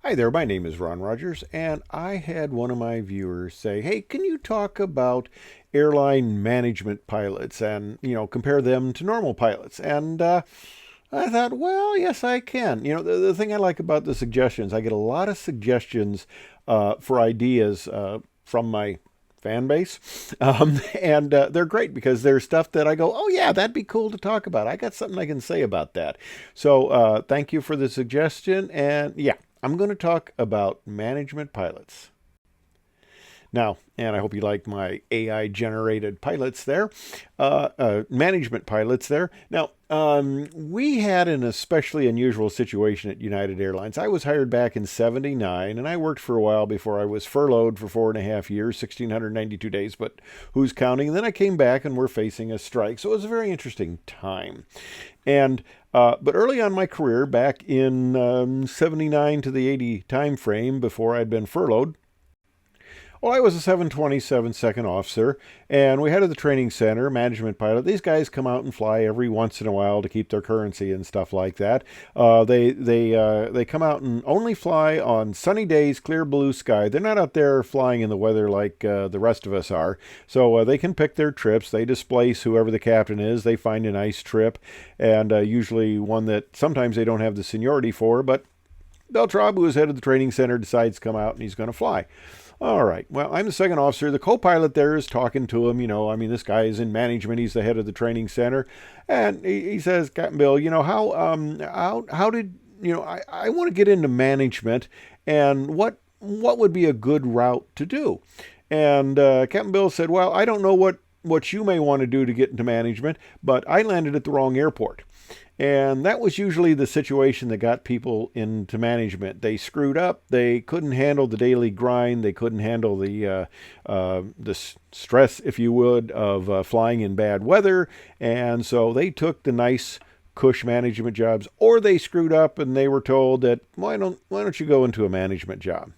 Hi there, my name is Ron Rogers, and I had one of my viewers say, "Hey, can you talk about airline management pilots and, compare them to normal pilots?" And I thought, well, yes, I can. The thing I like about the suggestions, I get a lot of suggestions for ideas from my fan base. And they're great because there's stuff that I go, oh, yeah, that'd be cool to talk about. I got something I can say about that. So thank you for the suggestion. And yeah, I'm going to talk about management pilots. Now, and I hope you like my AI generated pilots there, management pilots there. Now, we had an especially unusual situation at United Airlines. I was hired back in '79, and I worked for a while before I was furloughed for 4.5 years, 1,692 days, but who's counting? And then I came back and we're facing a strike. So it was a very interesting time. And but early on in my career, back in '79 to the '80 time frame before I'd been furloughed, well, I was a 727 second officer, and we headed the training center, management pilot. These guys come out and fly every once in a while to keep their currency and stuff like that. They come out and only fly on sunny days, clear blue sky. They're not out there flying in the weather like the rest of us are. So they can pick their trips. They displace whoever the captain is. They find a nice trip, and usually one that sometimes they don't have the seniority for, but Beltraub, who is head of the training center, decides to come out and he's going to fly. All right. Well, I'm the second officer. The co-pilot there is talking to him. This guy is in management. He's the head of the training center, and he says, "Captain Bill, how did I want to get into management, and what would be a good route to do?" And Captain Bill said, "Well, I don't know what you may want to do to get into management, but I landed at the wrong airport." And that was usually the situation that got people into management. They screwed up. They couldn't handle the daily grind. They couldn't handle the stress, if you would, of flying in bad weather. And so they took the nice cush management jobs, or they screwed up and they were told that why don't you go into a management job?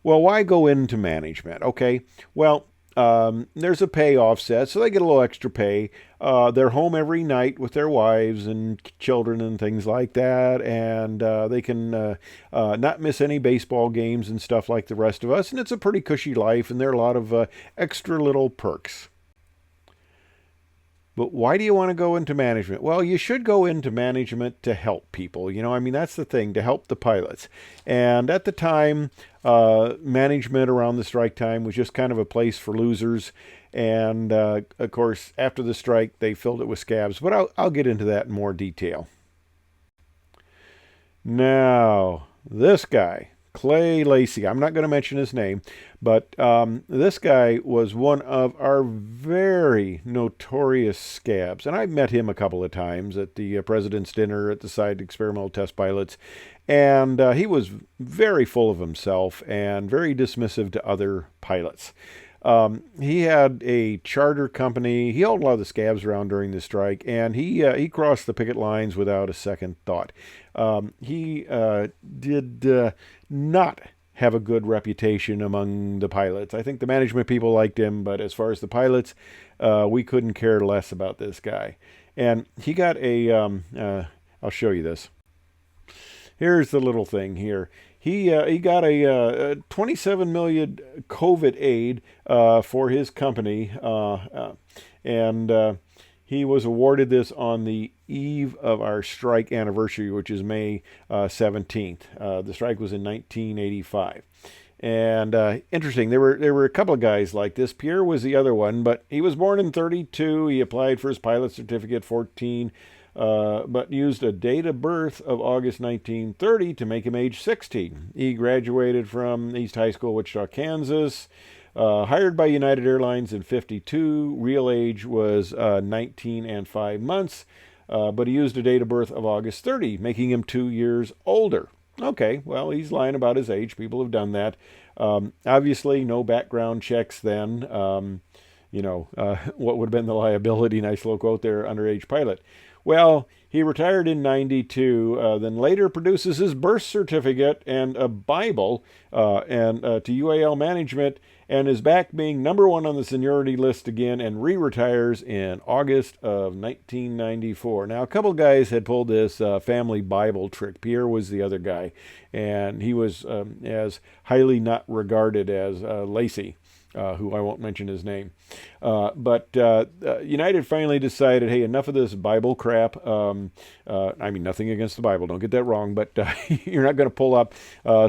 Well, why go into management? Okay, well, there's a pay offset, so they get a little extra pay. They're home every night with their wives and children and things like that, and they can not miss any baseball games and stuff like the rest of us. And it's a pretty cushy life, and there are a lot of extra little perks. But why do you want to go into management? Well, you should go into management to help people. That's the thing, to help the pilots. And at the time, management around the strike time was just kind of a place for losers. And of course, after the strike, they filled it with scabs. But I'll get into that in more detail. Now, this guy, Clay Lacey, I'm not going to mention his name, but this guy was one of our very notorious scabs. And I've met him a couple of times at the President's Dinner at the Side Experimental Test Pilots. And he was very full of himself and very dismissive to other pilots. He had a charter company. He held a lot of the scabs around during the strike, and he crossed the picket lines without a second thought. He did not have a good reputation among the pilots. I think the management people liked him, but as far as the pilots, we couldn't care less about this guy. And he got I'll show you this. Here's the little thing here. He got a 27 million COVID aid for his company, and he was awarded this on the eve of our strike anniversary, which is May 17th. The strike was in 1985. And interesting, there were a couple of guys like this. Pierre was the other one, but he was born in '32. He applied for his pilot certificate 14. But used a date of birth of August 1930 to make him age 16. He graduated from East High School, Wichita, Kansas. Hired by United Airlines in '52. Real age was 19 and 5 months, but he used a date of birth of August 30, making him 2 years older. Okay, well, he's lying about his age. People have done that. Obviously, no background checks then. What would have been the liability? Nice little quote there, underage pilot. Well, he retired in 92, then later produces his birth certificate and a Bible and to UAL Management, and is back being number one on the seniority list again, and re-retires in August of 1994. Now, a couple guys had pulled this family Bible trick. Pierre was the other guy, and he was as highly not regarded as Lacey. Who I won't mention his name. But United finally decided, hey, enough of this Bible crap. I mean, nothing against the Bible, don't get that wrong, but you're not going to pull up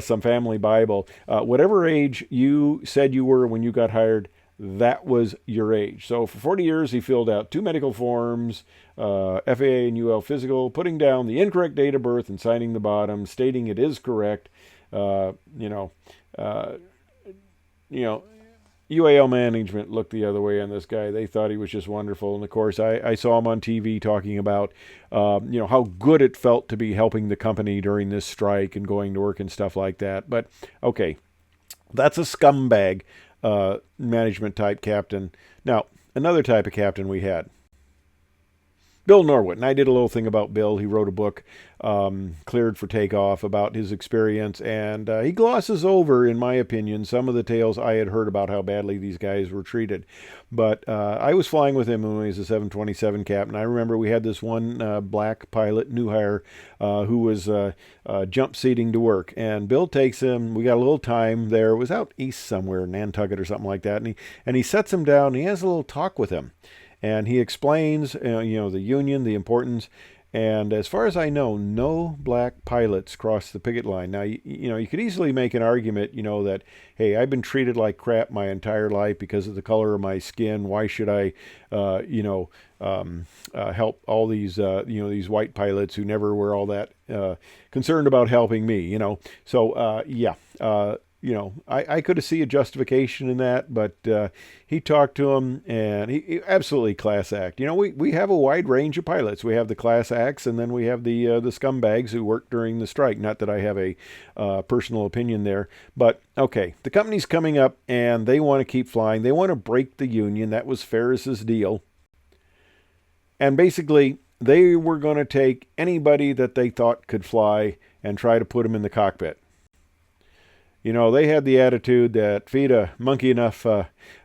some family Bible. Whatever age you said you were when you got hired, that was your age. So for 40 years, he filled out 2 medical forms, FAA and UL physical, putting down the incorrect date of birth and signing the bottom, stating it is correct. You know, UAL Management looked the other way on this guy. They thought he was just wonderful. And of course, I saw him on TV talking about, how good it felt to be helping the company during this strike and going to work and stuff like that. But okay, that's a scumbag management type captain. Now, another type of captain we had, Bill Norwood. And I did a little thing about Bill. He wrote a book, Cleared for Takeoff, about his experience. And he glosses over, in my opinion, some of the tales I had heard about how badly these guys were treated. But I was flying with him when he was a 727 captain. I remember we had this one black pilot, new hire, who was jump seating to work. And Bill takes him. We got a little time there. It was out east somewhere, Nantucket or something like that. And he sets him down. And he has a little talk with him. And he explains, the union, the importance. And as far as I know, no black pilots crossed the picket line. Now, you could easily make an argument, that, hey, I've been treated like crap my entire life because of the color of my skin. Why should I, help all these, these white pilots who never were all that concerned about helping me, So, I could have seen a justification in that, but he talked to him, and he absolutely class act. We have a wide range of pilots. We have the class acts, and then we have the scumbags who worked during the strike. Not that I have a personal opinion there, but okay, the company's coming up, and they want to keep flying. They want to break the union. That was Ferris's deal, and basically they were going to take anybody that they thought could fly and try to put them in the cockpit. They had the attitude that feed a monkey enough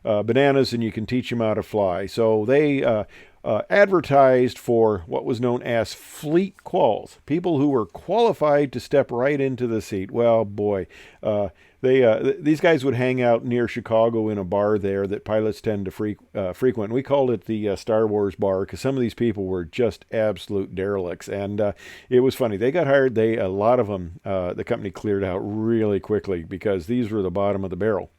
bananas and you can teach him how to fly. So they advertised for what was known as fleet quals, people who were qualified to step right into the seat. Well, boy, these guys would hang out near Chicago in a bar there that pilots tend to frequent. We called it the Star Wars bar because some of these people were just absolute derelicts. And it was funny. They got hired. A lot of them, the company cleared out really quickly because these were the bottom of the barrel.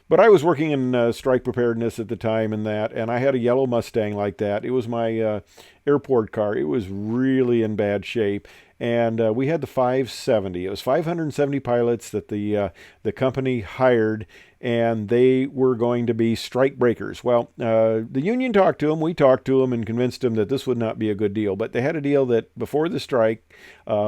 But I was working in strike preparedness at the time and I had a yellow Mustang like that. It was my airport car. It was really in bad shape. And we had the 570. It was 570 pilots that the company hired, and they were going to be strike breakers. Well, the union talked to them. We talked to them and convinced them that this would not be a good deal. But they had a deal that before the strike,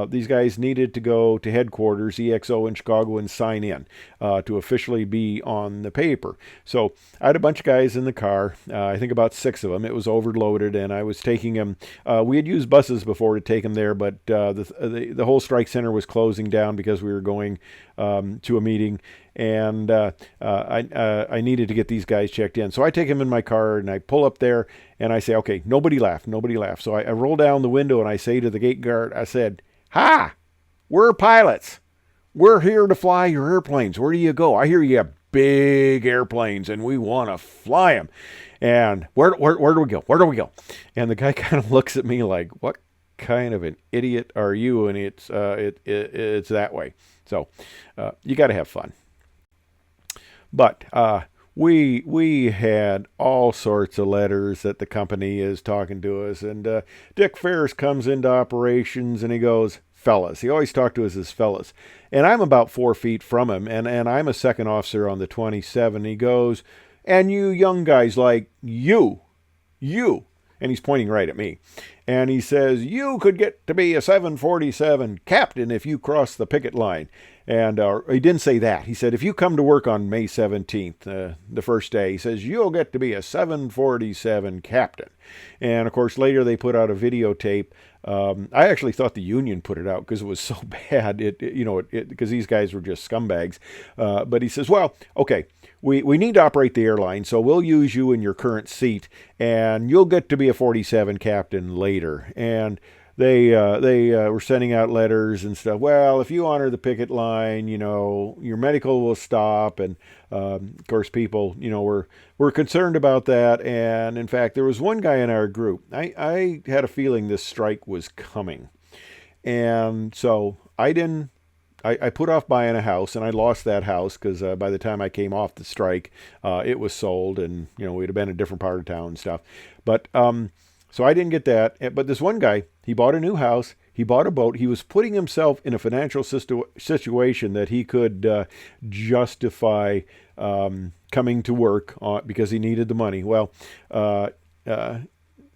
these guys needed to go to headquarters, EXO in Chicago, and sign in to officially be on the paper. So I had a bunch of guys in the car, I think about 6 of them. It was overloaded, and I was taking them. We had used buses before to take them there, but the whole strike center was closing down because we were going to a meeting, and I needed to get these guys checked in. So I take them in my car, and I pull up there, and I say, okay, nobody laugh. So I roll down the window, and I say to the gate guard, I said, "Hi, we're pilots. We're here to fly your airplanes. Where do you go? I hear you have big airplanes, and we want to fly them. And where do we go? Where do we go?" And the guy kind of looks at me like, "What kind of an idiot are you?" And it's that way. So you got to have fun. But we had all sorts of letters that the company is talking to us. And Dick Ferris comes into operations and he goes, "Fellas." He always talked to us as fellas. And I'm about 4 feet from him. And I'm a second officer on the 27. He goes, "And you young guys like you. And he's pointing right at me. And he says, you could get to be a 747 captain if you cross the picket line. And he didn't say that. He said, if you come to work on May 17th, the first day, he says, you'll get to be a 747 captain. And, of course, later they put out a videotape. I actually thought the union put it out because it was so bad, because these guys were just scumbags. But he says, well, okay, we need to operate the airline, so we'll use you in your current seat, and you'll get to be a 47 captain later. And they were sending out letters and stuff. Well, if you honor the picket line, your medical will stop. And of course, people, were concerned about that. And in fact, there was one guy in our group. I had a feeling this strike was coming, and so I didn't. I put off buying a house, and I lost that house because by the time I came off the strike, it was sold, and we'd have been in a different part of town and stuff. But so I didn't get that. But this one guy, he bought a new house, he bought a boat, he was putting himself in a financial situation that he could justify coming to work because he needed the money. Well,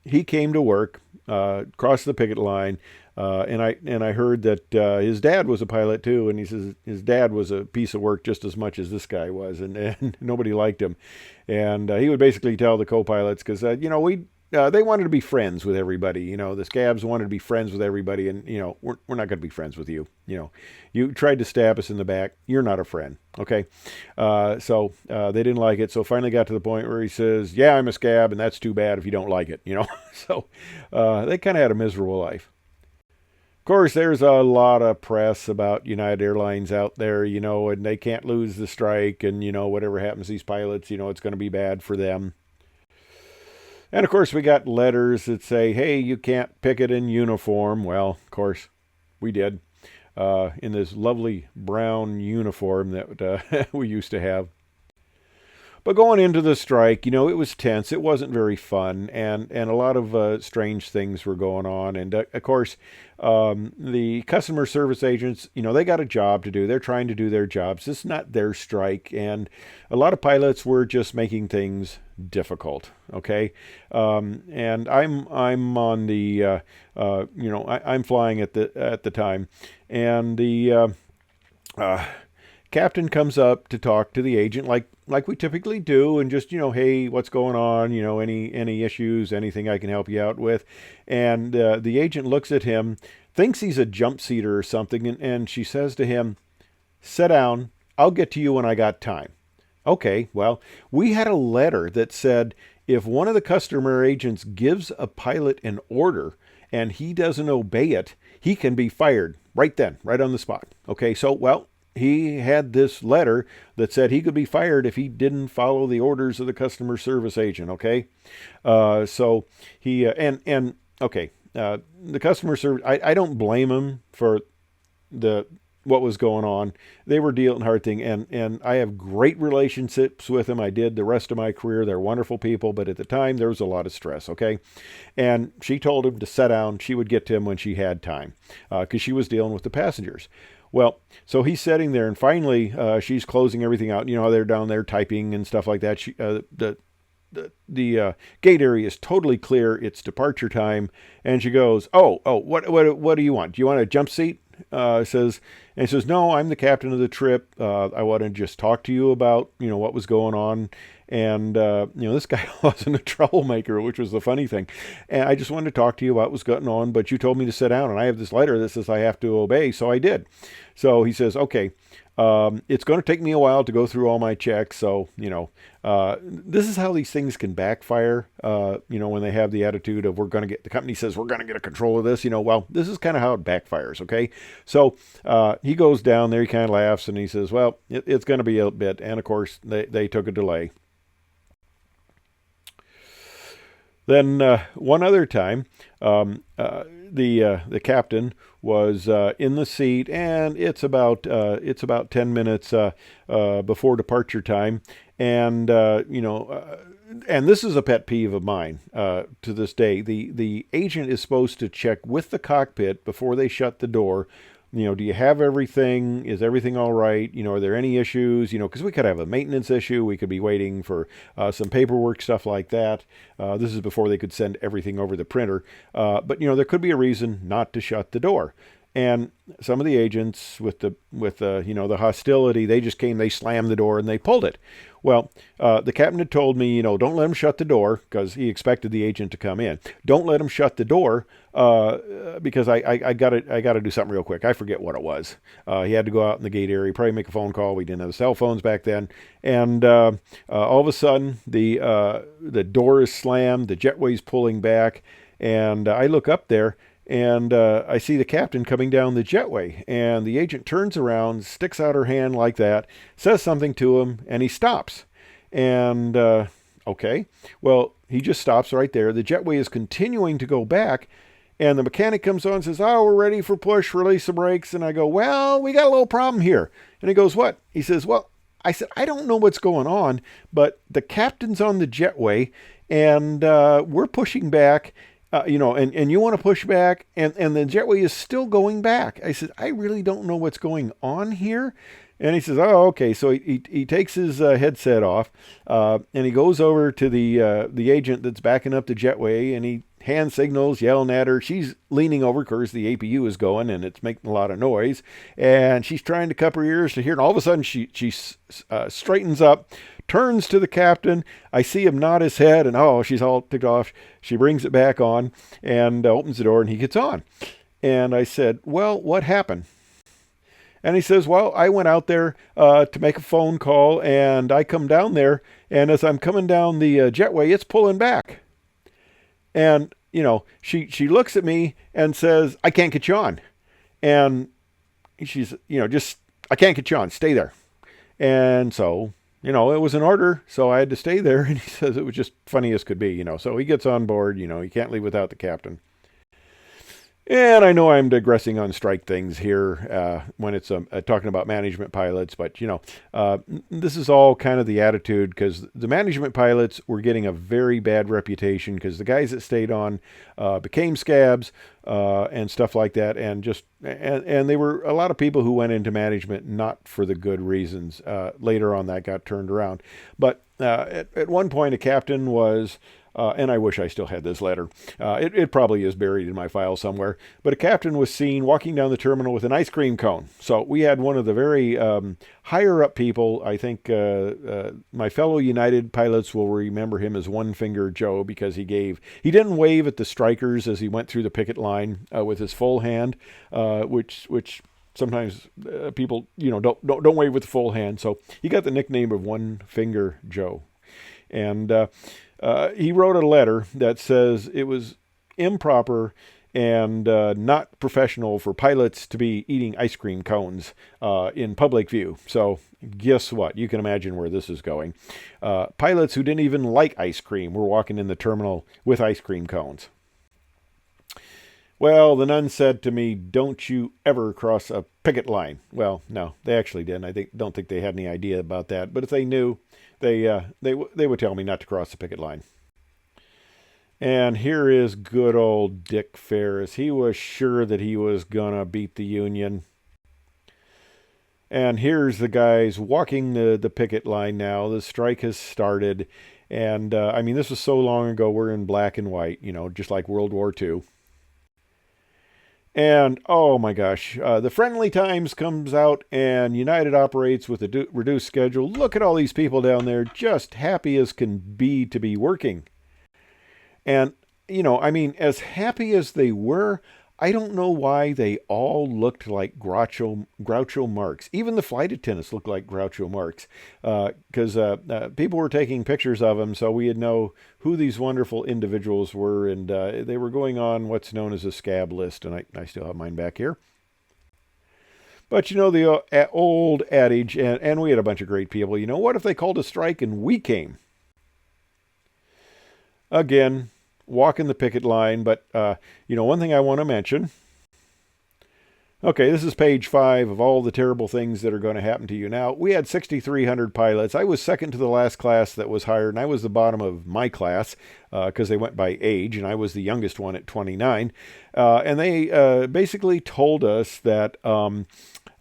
he came to work, crossed the picket line. And I heard that his dad was a pilot too, and he says his dad was a piece of work just as much as this guy was, and nobody liked him. And he would basically tell the co-pilots, because they wanted to be friends with everybody. The scabs wanted to be friends with everybody, and we're not going to be friends with you. You tried to stab us in the back. You're not a friend, okay? So they didn't like it. So finally got to the point where he says, "Yeah, I'm a scab, and that's too bad if you don't like it." So they kind of had a miserable life. Of course, there's a lot of press about United Airlines out there, and they can't lose the strike, and, whatever happens to these pilots, it's going to be bad for them. And, of course, we got letters that say, hey, you can't picket in uniform. Well, of course, we did, in this lovely brown uniform that we used to have. But going into the strike, it was tense. It wasn't very fun, and a lot of strange things were going on. And, of course, the customer service agents, they got a job to do. They're trying to do their jobs. It's not their strike. And a lot of pilots were just making things difficult, okay? And I'm on the, I'm flying at the time. And the captain comes up to talk to the agent like we typically do, and just, hey, what's going on? Any issues, anything I can help you out with? And the agent looks at him, thinks he's a jump seater or something, and she says to him, sit down, I'll get to you when I got time. Okay, well, we had a letter that said if one of the customer agents gives a pilot an order and he doesn't obey it, he can be fired right then, right on the spot. Okay, so, well, he had this letter that said he could be fired if he didn't follow the orders of the customer service agent, okay? So he, okay, the customer service, I don't blame him for what was going on. They were dealing hard thing, and I have great relationships with them. I did the rest of my career. They're wonderful people, but at the time there was a lot of stress, okay? And she told him to sit down. She would get to him when she had time, because she was dealing with the passengers. Well, so he's sitting there, and finally she's closing everything out. They're down there typing and stuff like that. The gate area is totally clear. It's departure time, and she goes, "Oh, what do you want? Do you want a jump seat?" Says, and he says, "No, I'm the captain of the trip. I want to just talk to you about what was going on." And this guy wasn't a troublemaker, which was the funny thing. And I just wanted to talk to you about what was going on, but you told me to sit down, and I have this letter that says I have to obey, so I did. So he says, "Okay, it's going to take me a while to go through all my checks." So this is how these things can backfire. When they have the attitude of the company says we're going to get a control of this. Well, this is kind of how it backfires. Okay, so he goes down there, he kind of laughs, and he says, "Well, it's going to be a bit." And of course, they took a delay. Then one other time, the captain was in the seat, and it's about 10 minutes before departure time, and and this is a pet peeve of mine to this day. The agent is supposed to check with the cockpit before they shut the door Do you have everything? Is everything all right? Are there any issues? Because we could have a maintenance issue. We could be waiting for some paperwork, stuff like that. This is before they could send everything over the printer. But there could be a reason not to shut the door. And some of the agents with the hostility, they just came, they slammed the door and they pulled it. Well, the captain had told me, don't let him shut the door, because he expected the agent to come in. Don't let him shut the door because I got to do something real quick. I forget what it was. He had to go out in the gate area, probably make a phone call. We didn't have cell phones back then, and all of a sudden the door is slammed, the jetway's pulling back, and I look up there. And I see the captain coming down the jetway, and the agent turns around, sticks out her hand like that, says something to him, and he stops. And, okay, well, he just stops right there. The jetway is continuing to go back, and the mechanic comes on and says, oh, we're ready for push, release the brakes. And I go, well, we got a little problem here. And he goes, what? He says, well, I said, I don't know what's going on, but the captain's on the jetway, and we're pushing back. And you want to push back, and the jetway is still going back. I said, I really don't know what's going on here. And he says, oh, okay. So he takes his headset off, and he goes over to the agent that's backing up the jetway, and he hand signals, yelling at her. She's leaning over because the APU is going, and it's making a lot of noise. And she's trying to cup her ears to hear. And all of a sudden, she straightens up, turns to the captain. I see him nod his head, and she's all ticked off. She brings it back on and opens the door, and he gets on. And I said, well, what happened? And he says, well, I went out there to make a phone call, and I come down there, and as I'm coming down the jetway, it's pulling back. And, she looks at me and says, I can't get you on. And she's, just, I can't get you on. Stay there. And so, it was an order, so I had to stay there. And he says it was just funny as could be, So he gets on board, you can't leave without the captain. And I know I'm digressing on strike things here when it's talking about management pilots, but, this is all kind of the attitude, because the management pilots were getting a very bad reputation because the guys that stayed on became scabs and stuff like that, and they were a lot of people who went into management not for the good reasons. Later on, that got turned around. But at one point, a captain was... and I wish I still had this letter. It probably is buried in my file somewhere. But a captain was seen walking down the terminal with an ice cream cone. So we had one of the very higher up people. I think my fellow United pilots will remember him as One Finger Joe, because he didn't wave at the strikers as he went through the picket line with his full hand, which sometimes people don't wave with the full hand. So he got the nickname of One Finger Joe. And he wrote a letter that says it was improper and not professional for pilots to be eating ice cream cones in public view. So guess what? You can imagine where this is going. Pilots who didn't even like ice cream were walking in the terminal with ice cream cones. Well, the nun said to me, don't you ever cross a picket line. Well, no, they actually didn't. Don't think they had any idea about that. But if they knew, they would tell me not to cross the picket line. And here is good old Dick Ferris. He was sure that he was going to beat the Union. And here's the guys walking the picket line now. The strike has started. And, this was so long ago, we're in black and white, just like World War II. And, oh my gosh, the Friendly Times comes out, and United operates with a reduced schedule. Look at all these people down there, just happy as can be to be working. And, as happy as they were, I don't know why they all looked like Groucho Marx. Even the flight attendants looked like Groucho Marx, because people were taking pictures of them, so we'd know who these wonderful individuals were, and they were going on what's known as a scab list, and I still have mine back here. But the old adage, and we had a bunch of great people, what if they called a strike and we came? Again, walking the picket line, but, one thing I want to mention, Okay, this is page 5 of all the terrible things that are going to happen to you. Now, we had 6,300 pilots. I was second to the last class that was hired, and I was the bottom of my class because they went by age, and I was the youngest one at 29. And they basically told us that,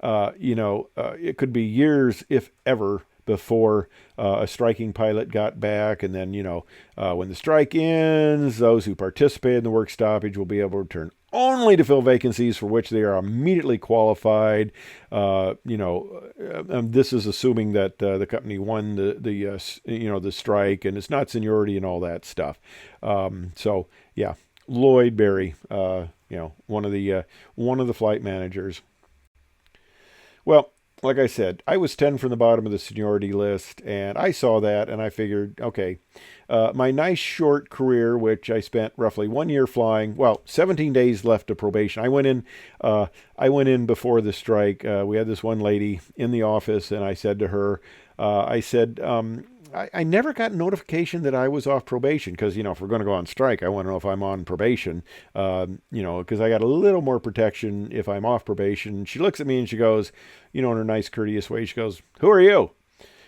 it could be years, if ever, before a striking pilot got back. And then, when the strike ends, those who participated in the work stoppage will be able to return only to fill vacancies for which they are immediately qualified. This is assuming that the company won the strike, and it's not seniority and all that stuff. So yeah, Lloyd Berry, one of the flight managers. Well, like I said, I was 10 from the bottom of the seniority list, and I saw that, and I figured, okay, my nice short career, which I spent roughly 1 year flying, well, 17 days left of probation. I went in before the strike. We had this one lady in the office, and I said to her, I said, I never got notification that I was off probation because, if we're going to go on strike, I want to know if I'm on probation, because I got a little more protection if I'm off probation. She looks at me and she goes, in her nice, courteous way, she goes, "Who are you?"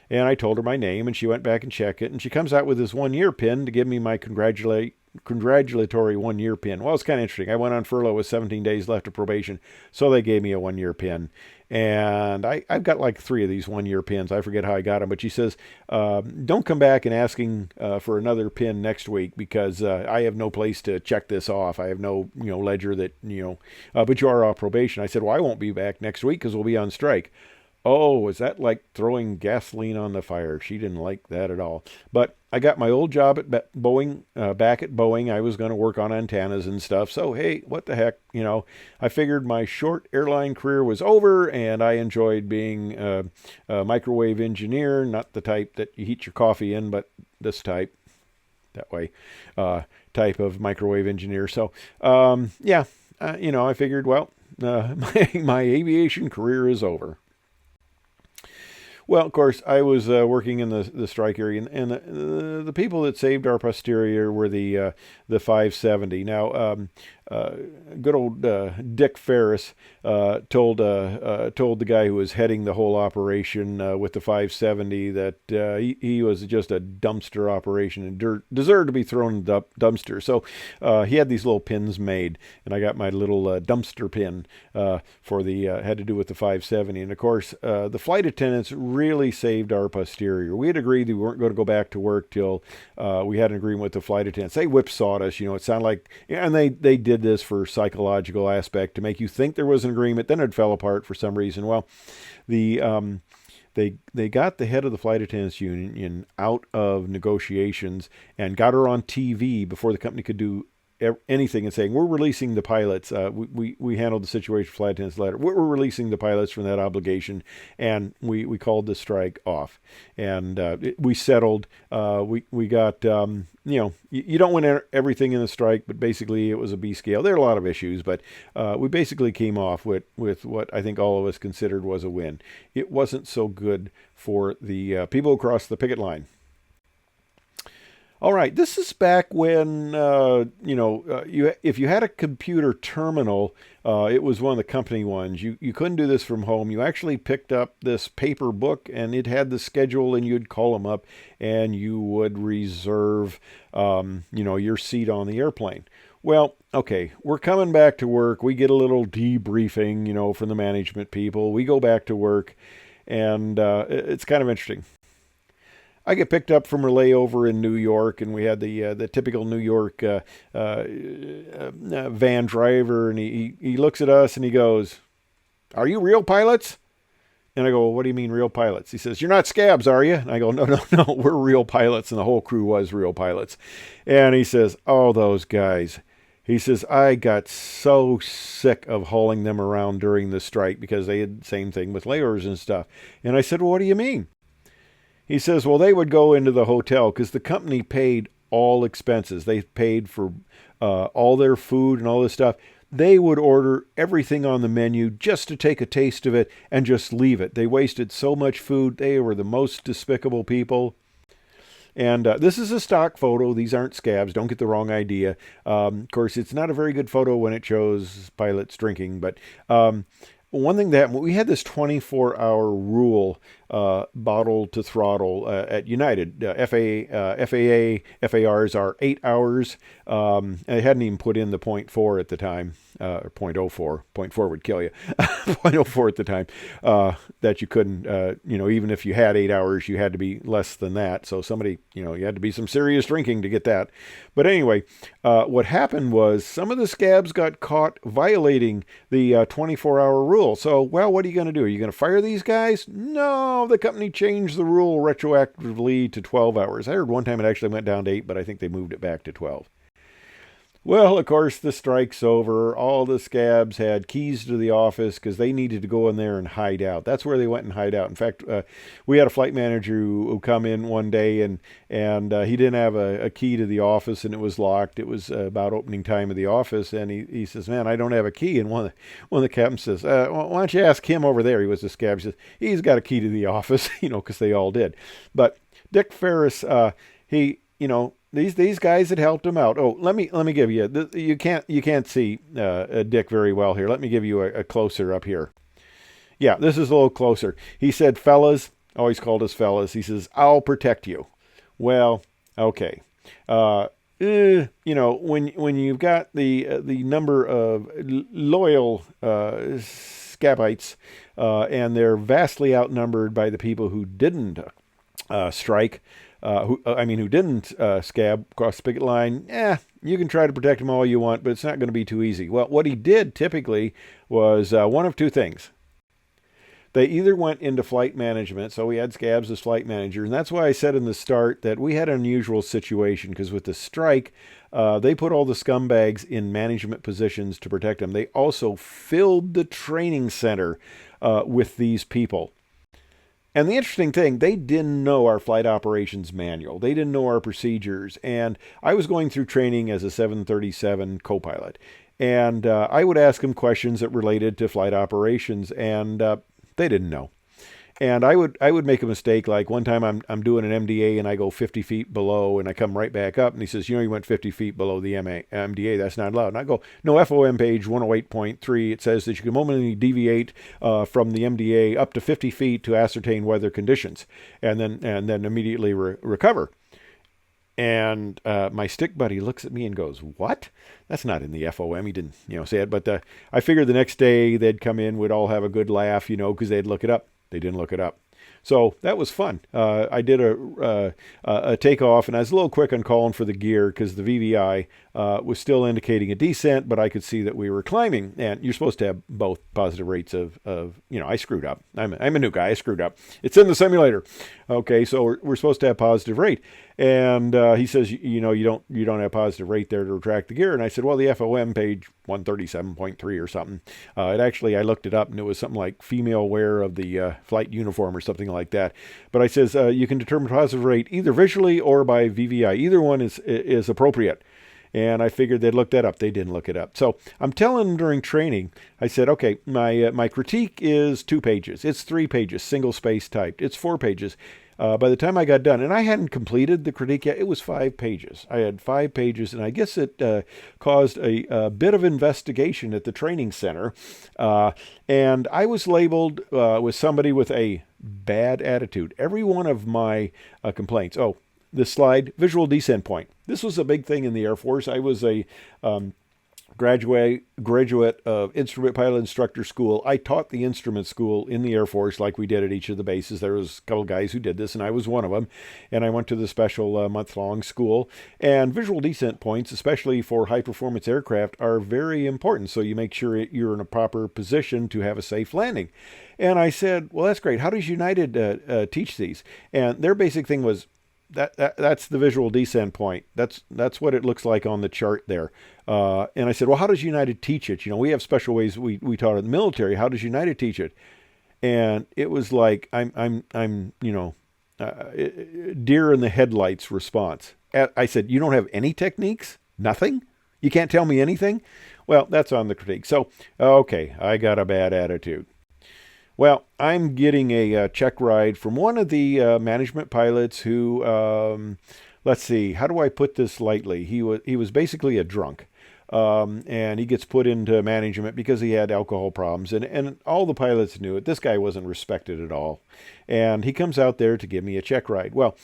And I told her my name, and she went back and checked it, and she comes out with this 1 year pin to give me my congratulatory 1 year pin. Well, it's kind of interesting. I went on furlough with 17 days left of probation, so they gave me a 1 year pin. And I've got like 3 of these 1 year pins. I forget how I got them, but she says, don't come back and asking for another pin next week because I have no place to check this off. I have no, ledger that, but you are off probation. I said, well, I won't be back next week because we'll be on strike. Oh, was that like throwing gasoline on the fire? She didn't like that at all. But I got my old job at Boeing, back at Boeing. I was going to work on antennas and stuff. So, hey, what the heck? I figured my short airline career was over, and I enjoyed being a microwave engineer, not the type that you heat your coffee in, but this type, that way, type of microwave engineer. So, I figured, well, my aviation career is over. Well, of course, I was working in the strike area, and the people that saved our posterior were the 570. Now, good old Dick Ferris told the guy who was heading the whole operation with the 570 that he was just a dumpster operation and deserved to be thrown in the dumpster. So he had these little pins made, and I got my little dumpster pin for the had to do with the 570. And of course, the flight attendants really saved our posterior. We had agreed that we weren't going to go back to work till we had an agreement with the flight attendants. They whipsawed us, it sounded like, and they did this for psychological aspect to make you think there was an agreement, then it fell apart for some reason. Well, they got the head of the flight attendants union out of negotiations and got her on TV before the company could do anything and saying, we're releasing the pilots. We handled the situation for flight attendants later. We're releasing the pilots from that obligation, and we called the strike off. And we settled. We got, you don't win everything in the strike, but basically it was a B scale. There are a lot of issues, but we basically came off with what I think all of us considered was a win. It wasn't so good for the people across the picket line. All right, this is back when, if you had a computer terminal, it was one of the company ones. You couldn't do this from home. You actually picked up this paper book, and it had the schedule, and you'd call them up, and you would reserve, your seat on the airplane. Well, okay, we're coming back to work. We get a little debriefing, from the management people. We go back to work, and it's kind of interesting. I get picked up from a layover in New York, and we had the typical New York van driver, and he looks at us and he goes, "Are you real pilots?" And I go, "Well, what do you mean real pilots?" He says, "You're not scabs, are you?" And I go, No, we're real pilots," and the whole crew was real pilots. And he says, "Oh, those guys." He says, "I got so sick of hauling them around during the strike because they had the same thing with layovers and stuff." And I said, "Well, what do you mean?" He says, well, they would go into the hotel because the company paid all expenses. They paid for all their food and all this stuff. They would order everything on the menu just to take a taste of it and just leave it. They wasted so much food. They were the most despicable people. And this is a stock photo. These aren't scabs. Don't get the wrong idea. Of course, it's not a very good photo when it shows pilots drinking, but one thing that we had this 24-hour rule, bottle to throttle at United. FAA, FARs are 8 hours. I hadn't even put in the .4 at the time, or .04. .4 would kill you. .04 at the time, that you couldn't, even if you had 8 hours, you had to be less than that. So somebody, you had to be some serious drinking to get that. But anyway, what happened was some of the scabs got caught violating the 24-hour rule. So, well, what are you going to do? Are you going to fire these guys? No, the company changed the rule retroactively to 12 hours. I heard one time it actually went down to 8, but I think they moved it back to 12. Well, of course, the strike's over. All the scabs had keys to the office because they needed to go in there and hide out. That's where they went and hide out. In fact, we had a flight manager who come in one day, and he didn't have a key to the office, and it was locked. It was about opening time of the office, and he says, "Man, I don't have a key." And one of the captains says, "Why don't you ask him over there?" He was the scab. He says, "He's got a key to the office," because they all did. But Dick Ferris, These guys had helped him out. Oh, let me give you. You can't see Dick very well here. Let me give you a closer up here. Yeah, this is a little closer. He said, "Fellas," always called us fellas. He says, "I'll protect you." Well, okay. When you've got the number of loyal scabites, and they're vastly outnumbered by the people who didn't strike. Who didn't scab across the picket line, you can try to protect them all you want, but it's not going to be too easy. Well, what he did typically was one of two things. They either went into flight management, so we had scabs as flight managers, and that's why I said in the start that we had an unusual situation, because with the strike, they put all the scumbags in management positions to protect them. They also filled the training center with these people. And the interesting thing, they didn't know our flight operations manual. They didn't know our procedures. And I was going through training as a 737 co-pilot. And I would ask them questions that related to flight operations, and they didn't know. And I would make a mistake. Like one time I'm doing an MDA and I go 50 feet below and I come right back up, and he says, you went 50 feet below the MDA. That's not allowed. And I go, no, FOM page 108.3, it says that you can momentally deviate from the MDA up to 50 feet to ascertain weather conditions and then immediately recover. And my stick buddy looks at me and goes, "What? That's not in the FOM." He didn't, say it. But I figured the next day they'd come in, we'd all have a good laugh, because they'd look it up. They didn't look it up. So that was fun. I did a takeoff, and I was a little quick on calling for the gear because the VVI was still indicating a descent, but I could see that we were climbing. And you're supposed to have both positive rates of I screwed up. I'm a new guy. I screwed up. It's in the simulator. Okay, so we're supposed to have positive rate. And he says, you don't have positive rate there to retract the gear. And I said, well, the FOM page 137.3 or something. I looked it up, and it was something like female wear of the flight uniform or something like that. But I says, you can determine positive rate either visually or by VVI. Either one is appropriate. And I figured they'd look that up. They didn't look it up. So I'm telling them during training, I said, okay, my critique is 2 pages. It's 3 pages, single space typed. It's 4 pages. By the time I got done, and I hadn't completed the critique yet, it was 5 pages. I had 5 pages, and I guess it caused a bit of investigation at the training center. And I was labeled with somebody with a bad attitude. Every one of my complaints. Oh, this slide, visual descent point. This was a big thing in the Air Force. I was a graduate of Instrument Pilot Instructor School. I taught the instrument school in the Air Force like we did at each of the bases. There was a couple guys who did this, and I was one of them. And I went to the special month-long school. And visual descent points, especially for high-performance aircraft, are very important. So you make sure you're in a proper position to have a safe landing. And I said, well, that's great. How does United teach these? And their basic thing was, that's the visual descent point. That's what it looks like on the chart there. And I said, well, how does United teach it? We have special ways we taught it in the military. How does United teach it? And it was like I'm deer in the headlights response. I said, you don't have any techniques? Nothing? You can't tell me anything? Well, that's on the critique. So, okay, I got a bad attitude. Well, I'm getting a check ride from one of the management pilots who, let's see, how do I put this lightly? He was basically a drunk. And he gets put into management because he had alcohol problems, and all the pilots knew it. This guy wasn't respected at all, and he comes out there to give me a check ride. Well,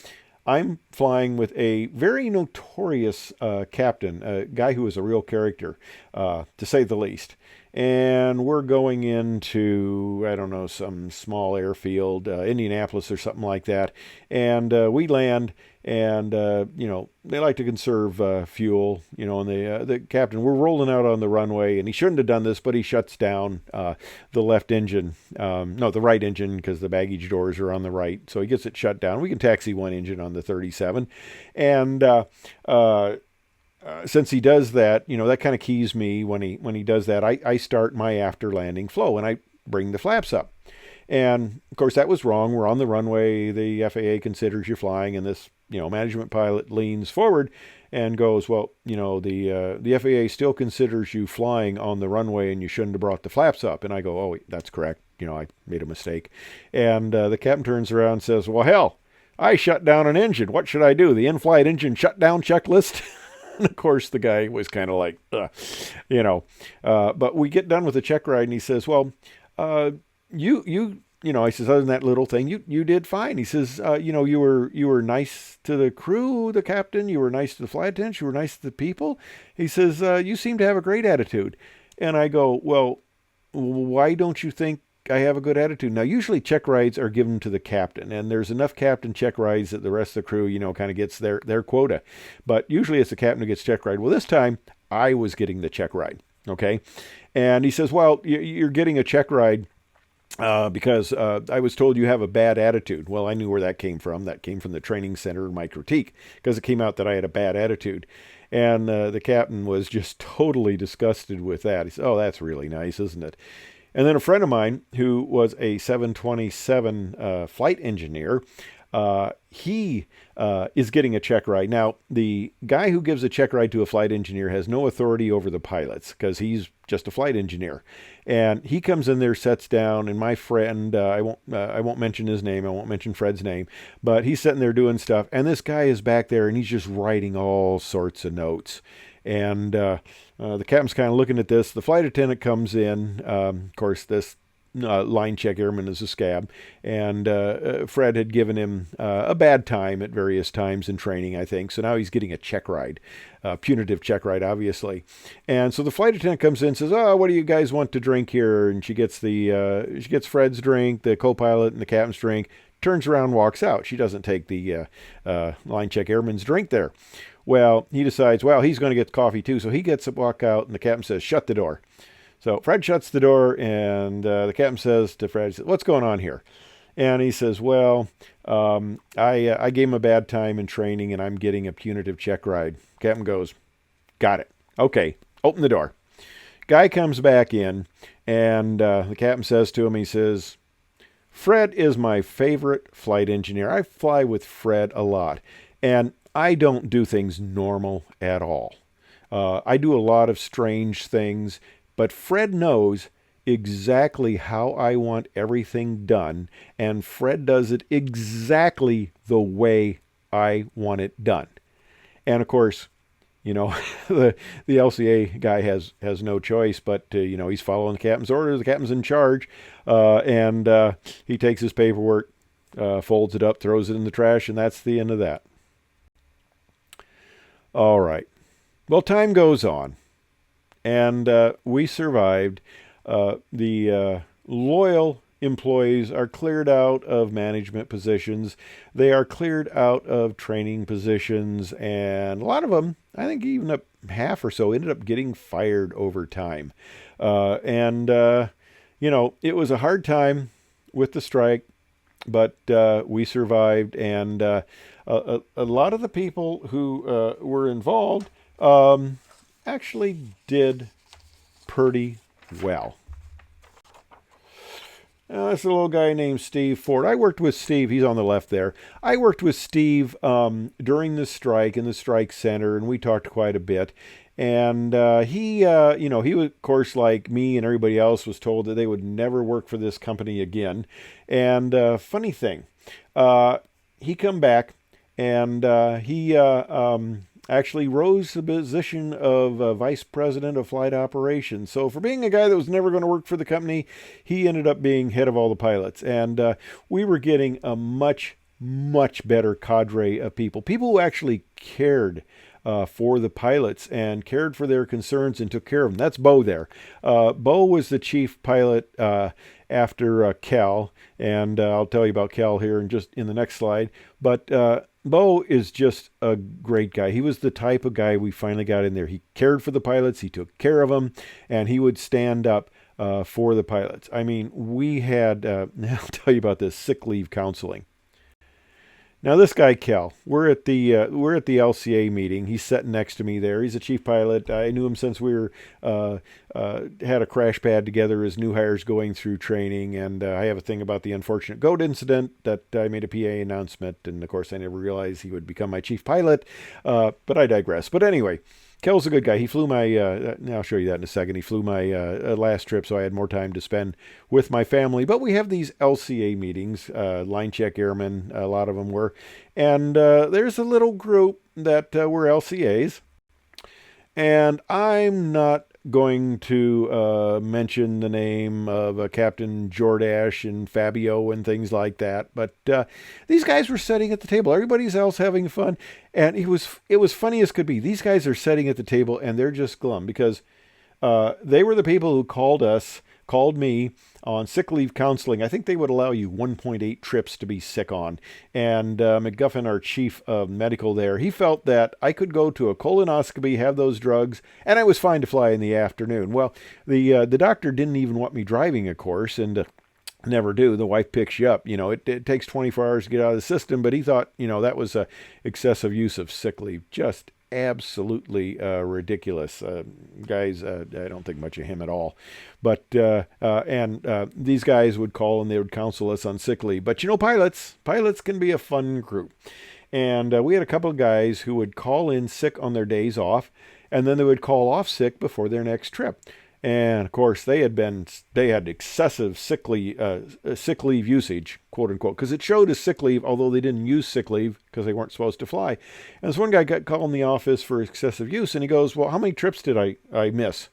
I'm flying with a very notorious captain, a guy who is a real character, to say the least. And we're going into, I don't know, some small airfield, Indianapolis or something like that. And we land, and, they like to conserve fuel, and the captain, we're rolling out on the runway, and he shouldn't have done this, but he shuts down the left engine, no, the right engine, because the baggage doors are on the right. So he gets it shut down. We can taxi one engine on the 37. And since he does that, that kind of keys me when he does that. I start my after landing flow, and I bring the flaps up. And of course that was wrong. We're on the runway. The FAA considers you're flying, and this management pilot leans forward and goes, well, the FAA still considers you flying on the runway, and you shouldn't have brought the flaps up. And I go, oh, that's correct. I made a mistake. And the captain turns around and says, well, hell, I shut down an engine. What should I do? The in-flight engine shutdown checklist? And of course, the guy was kind of like, but we get done with the check ride, and he says, well, I says, other than that little thing, you did fine. He says, you were nice to the crew, the captain, you were nice to the flight attendants, you were nice to the people. He says, you seem to have a great attitude. And I go, well, why don't you think I have a good attitude? Now, usually check rides are given to the captain, and there's enough captain check rides that the rest of the crew, kind of gets their quota. But usually it's the captain who gets check ride. Well, this time I was getting the check ride. Okay. And he says, well, you're getting a check ride because I was told you have a bad attitude. Well, I knew where that came from. That came from the training center in my critique, because it came out that I had a bad attitude. And the captain was just totally disgusted with that. He said, oh, that's really nice, isn't it? And then a friend of mine who was a 727 flight engineer, he is getting a check ride. Now, the guy who gives a check ride to a flight engineer has no authority over the pilots, because he's just a flight engineer. And he comes in there, sits down, and my friend, I won't mention his name, I won't mention Fred's name, but he's sitting there doing stuff, and this guy is back there, and he's just writing all sorts of notes. And the captain's kind of looking at this. The flight attendant comes in. Of course, this line check airman is a scab. And Fred had given him a bad time at various times in training, I think. So now he's getting a check ride, punitive check ride, obviously. And so the flight attendant comes in and says, oh, what do you guys want to drink here? And she gets Fred's drink, the co-pilot, and the captain's drink, turns around, walks out. She doesn't take the line check airman's drink there. Well, he decides, well, he's going to get coffee too. So he gets to walk out, and the captain says, shut the door. So Fred shuts the door, and the captain says to Fred, what's going on here? And he says, well, I gave him a bad time in training, and I'm getting a punitive check ride. Captain goes, got it. Okay, open the door. Guy comes back in, and the captain says to him, he says, Fred is my favorite flight engineer. I fly with Fred a lot, and I don't do things normal at all. I do a lot of strange things, but Fred knows exactly how I want everything done, and Fred does it exactly the way I want it done. And of course, the LCA guy has no choice, but he's following the captain's orders. The captain's in charge, and he takes his paperwork, folds it up, throws it in the trash, and that's the end of that. All right. Well, time goes on, and we survived. The loyal employees are cleared out of management positions. They are cleared out of training positions, and a lot of them, I think even up half or so, ended up getting fired over time. It was a hard time with the strike, but we survived, and a lot of the people who were involved actually did pretty well. This is a little guy named Steve Ford. I worked with Steve. He's on the left there. I worked with Steve during the strike in the strike center, and we talked quite a bit. And he was, of course, like me and everybody else, was told that they would never work for this company again. And funny thing, uh, he come back and he actually rose to the position of vice president of flight operations. So for being a guy that was never going to work for the company, he ended up being head of all the pilots. And we were getting a much better cadre of people who actually cared for the pilots and cared for their concerns and took care of them. That's Bo there. Bo was the chief pilot after Cal, and I'll tell you about Cal here in the next slide. But Bo is just a great guy. He was the type of guy we finally got in there. He cared for the pilots, he took care of them, and he would stand up for the pilots. I mean, we had, I'll tell you about this, sick leave counseling. Now this guy Kel, we're at the LCA meeting. He's sitting next to me there. He's a chief pilot. I knew him since we were had a crash pad together as new hires going through training. And I have a thing about the unfortunate goat incident that I made a PA announcement, and of course I never realized he would become my chief pilot. But I digress. But anyway, Kel's a good guy. He flew my, I'll show you that in a second. He flew my last trip, so I had more time to spend with my family. But we have these LCA meetings, line check airmen, a lot of them were. And there's a little group that were LCAs. And I'm not going to mention the name of Captain Jordash and Fabio and things like that, but these guys were sitting at the table. Everybody's else having fun, and it was funny as could be. These guys are sitting at the table and they're just glum because they were the people who called me on sick leave counseling. I think they would allow you 1.8 trips to be sick on. And McGuffin, our chief of medical there, he felt that I could go to a colonoscopy, have those drugs, and I was fine to fly in the afternoon. Well, the doctor didn't even want me driving, of course, and never do. The wife picks you up. It takes 24 hours to get out of the system, but he thought, that was excessive use of sick leave. Just absolutely ridiculous. Guys, I don't think much of him at all. But these guys would call and they would counsel us on sick leave. But pilots can be a fun group. And we had a couple of guys who would call in sick on their days off, and then they would call off sick before their next trip. And of course, they had excessive sick leave usage, quote unquote, because it showed as sick leave, although they didn't use sick leave because they weren't supposed to fly. And this one guy got called in the office for excessive use, and he goes, "Well, how many trips did I miss?"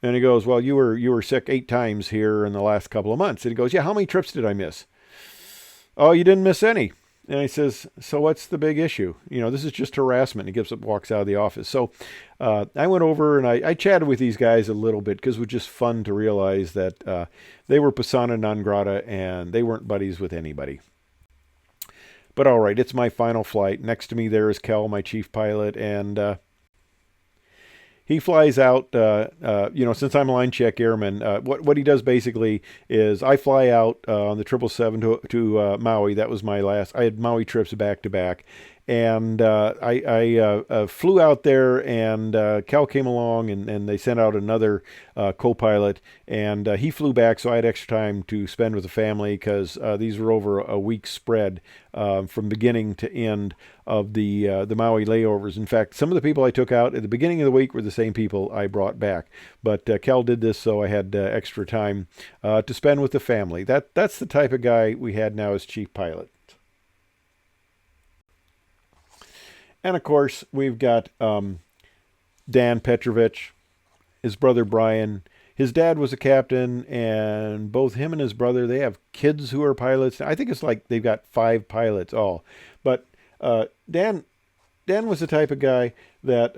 And he goes, "Well, you were sick 8 times here in the last couple of months." And he goes, "Yeah, how many trips did I miss?" "Oh, you didn't miss any." And he says, "So what's the big issue? This is just harassment." He gets up, walks out of the office. So I went over and I chatted with these guys a little bit because it was just fun to realize that they were persona non grata and they weren't buddies with anybody. But all right, it's my final flight. Next to me there is Kel, my chief pilot, and he flies out, since I'm a line check airman, what he does basically is I fly out on the 777 to Maui. That was my last. I had Maui trips back to back. And I flew out there, and Cal came along, and they sent out another co-pilot, and he flew back, so I had extra time to spend with the family because these were over a week spread from beginning to end of the Maui layovers. In fact, some of the people I took out at the beginning of the week were the same people I brought back. But Cal did this, so I had extra time to spend with the family. That's the type of guy we had now as chief pilot. And of course, we've got Dan Petrovich, his brother Brian. His dad was a captain, and both him and his brother, they have kids who are pilots. I think it's like they've got 5 pilots all. But Dan was the type of guy that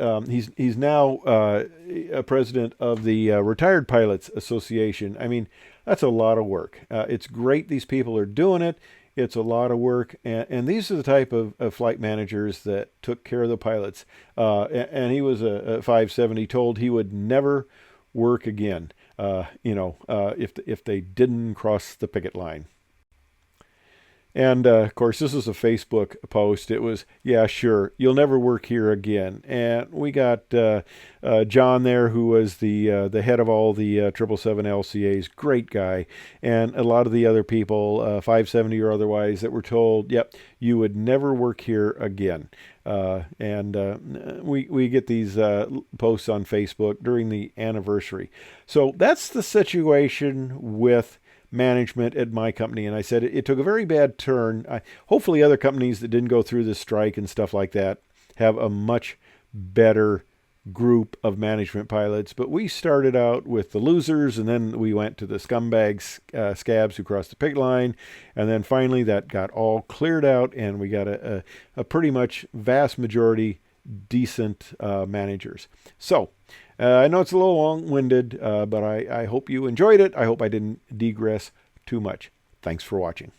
he's now a president of the Retired Pilots Association. I mean, that's a lot of work. It's great these people are doing it. It's a lot of work, and these are the type of flight managers that took care of the pilots. And he was a 570, told he would never work again, if they didn't cross the picket line. And of course, this is a Facebook post. It was, yeah, sure, you'll never work here again. And we got John there, who was the head of all the 777 LCAs. Great guy, and a lot of the other people, 570 or otherwise, that were told, yep, you would never work here again. And we get these posts on Facebook during the anniversary. So that's the situation with management at my company. And I said it took a very bad turn. Hopefully other companies that didn't go through this strike and stuff like that have a much better group of management pilots. But we started out with the losers, and then we went to the scumbags, scabs who crossed the picket line. And then finally that got all cleared out, and we got a pretty much vast majority decent managers. So I know it's a little long-winded, but I hope you enjoyed it. I hope I didn't digress too much. Thanks for watching.